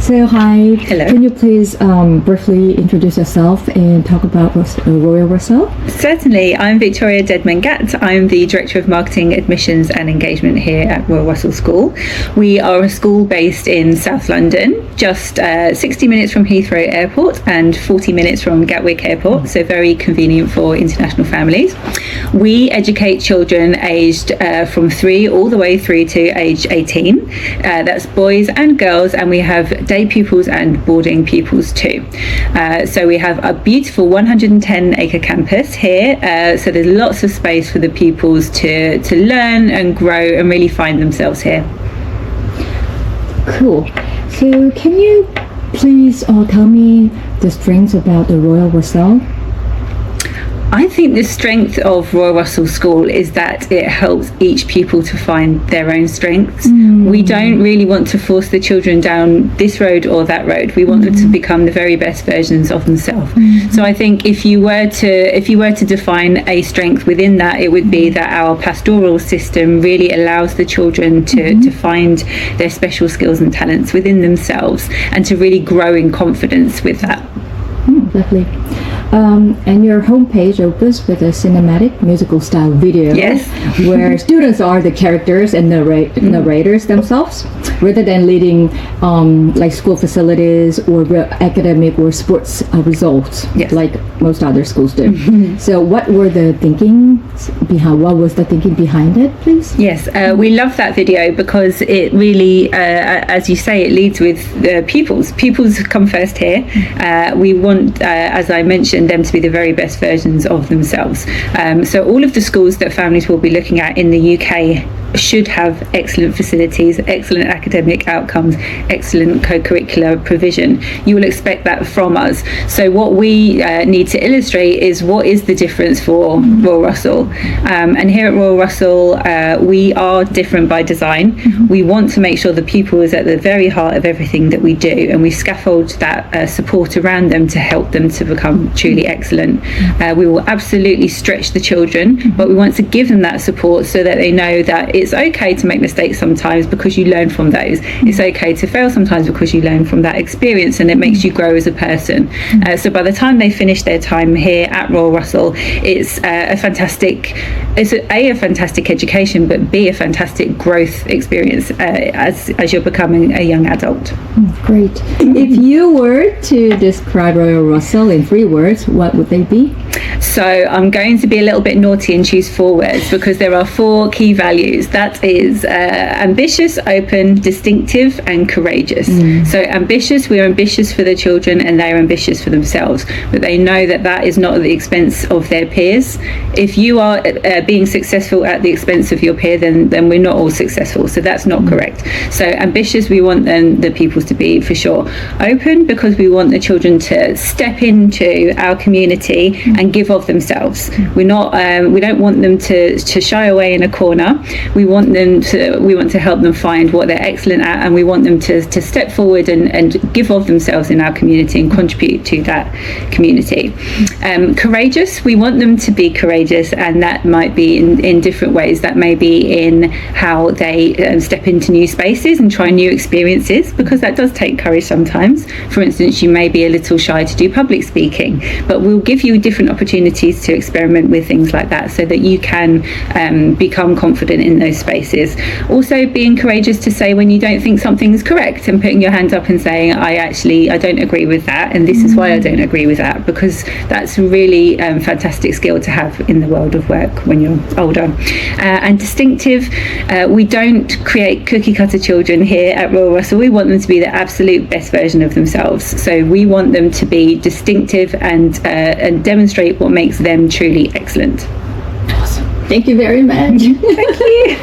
So hi, Hello. Can you please briefly introduce yourself and talk about Royal Russell? Certainly. I'm Victoria Dedman Gatt. I'm the Director of Marketing, Admissions and Engagement here at Royal Russell School. We are a school based in South London, just 60 minutes from Heathrow Airport and 40 minutes from Gatwick Airport, so very convenient for international families. We educate children aged from 3 all the way through to age 18. That's boys and girls, and we have day pupils and boarding pupils too. So we have a beautiful 110-acre campus here, so there's lots of space for the pupils to learn and grow and really find themselves here. Cool. So can you please tell me the strengths about the Royal Russell? I think the strength of Royal Russell School is that it helps each pupil to find their own strengths. We don't really want to force the children down this road or that road. We want them to become the very best versions of themselves. So I think if you were to define a strength within that, it would be that our pastoral system really allows the children to find their special skills and talents within themselves and to really grow in confidence with that. Lovely. And your homepage opens with a cinematic musical style video, Yes. where students are the characters and narrators themselves, rather than leading like school facilities or academic or sports results, Yes. like most other schools do. So what was the thinking behind it, please? Yes, we love that video because it really, as you say, it leads with the pupils. Pupils come first here. We want, as I mentioned, them to be the very best versions of themselves. So all of the schools that families will be looking at in the UK should have excellent facilities, excellent academic outcomes, excellent co-curricular provision. You will expect that from us. So what we need to illustrate is what is the difference for Royal Russell. And here at Royal Russell, we are different by design. We want to make sure the pupil is at the very heart of everything that we do, and we scaffold that support around them to help them to become truly excellent. We will absolutely stretch the children, but we want to give them that support so that they know that it's okay to make mistakes sometimes because you learn from those. It's okay to fail sometimes because you learn from that experience, and it makes you grow as a person. So by the time they finish their time here at Royal Russell, it's a fantastic education, but B, a fantastic growth experience as you're becoming a young adult. Great. If you were to describe Royal Russell in 3 words, what would they be? So I'm going to be a little bit naughty and choose 4 words because there are 4 key values. That is ambitious, open, distinctive and courageous. So ambitious, we're ambitious for the children and they're ambitious for themselves, but they know that that is not at the expense of their peers. If you are being successful at the expense of your peer, then we're not all successful, so that's not correct. So ambitious, we want the pupils to be for sure. Open, because we want the children to step into our community and give of themselves. We don't want them to shy away in a corner. We want to help them find what they're excellent at, and we want them to step forward and give of themselves in our community and contribute to that community. Courageous, we want them to be courageous, and that might be in different ways. That may be in how they step into new spaces and try new experiences, because that does take courage sometimes. For instance, you may be a little shy to do public speaking, but we'll give you different opportunities to experiment with things like that so that you can become confident in those spaces. Also being courageous to say when you don't think something's correct and putting your hand up and saying, I don't agree with that, and this is why I don't agree with that, because that's a really fantastic skill to have in the world of work when you're older. And distinctive, we don't create cookie cutter children here at Royal Russell. We want them to be the absolute best version of themselves. So we want them to be distinctive and demonstrate what makes them truly excellent. Awesome. Thank you very much. Thank you.